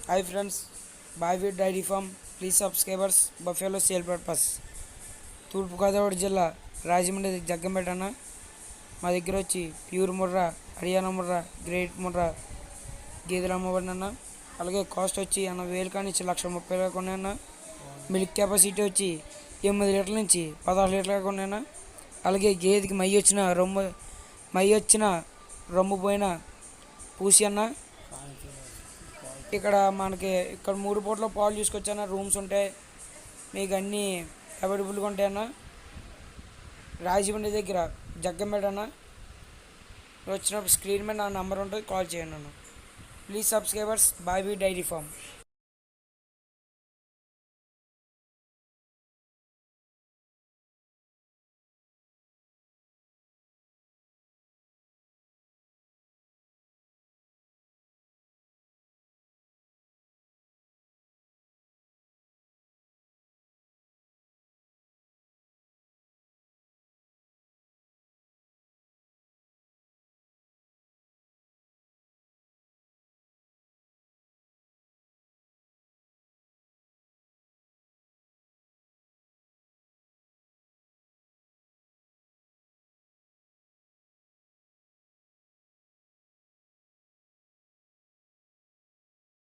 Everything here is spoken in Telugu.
హాయ్ ఫ్రెండ్స్, బాయ్వీ dairy farm please subscribers buffalo sale purpose. Thoorpu Godavari జిల్లా రాజమండ్రి జగ్గంపేట అన్న. మా దగ్గర వచ్చి ప్యూర్ ముర్రా, హర్యానా ముర్రా, గ్రేట్ ముర్రా గేదెలు అమ్మబడిన. అలాగే కాస్ట్ వచ్చి 80,000 కానించి 1,30,000 ఉన్నాయన్న. మిల్క్ కెపాసిటీ వచ్చి 8 లీటర్ల నుంచి 16 లీటర్ల ఉన్నాయన్న. అలాగే గేదెకి మై వచ్చిన రొమ్ము పోయిన పూసి అన్న. ఇక్కడ మనకి 3 పూటల పాలు తీసుకొచ్చాన. రూమ్స్ ఉంటాయి, మీకు అన్నీ అవైలబుల్గా ఉంటాయన్న. రాజమండ్రి దగ్గర జగ్గంపేట అన్న. వచ్చినప్పుడు స్క్రీన్ మీద నా నెంబర్ ఉంటుంది, కాల్ చేయండి అన్న. ప్లీజ్ సబ్స్క్రైబర్స్ బాయ్వీ డైరీ ఫామ్.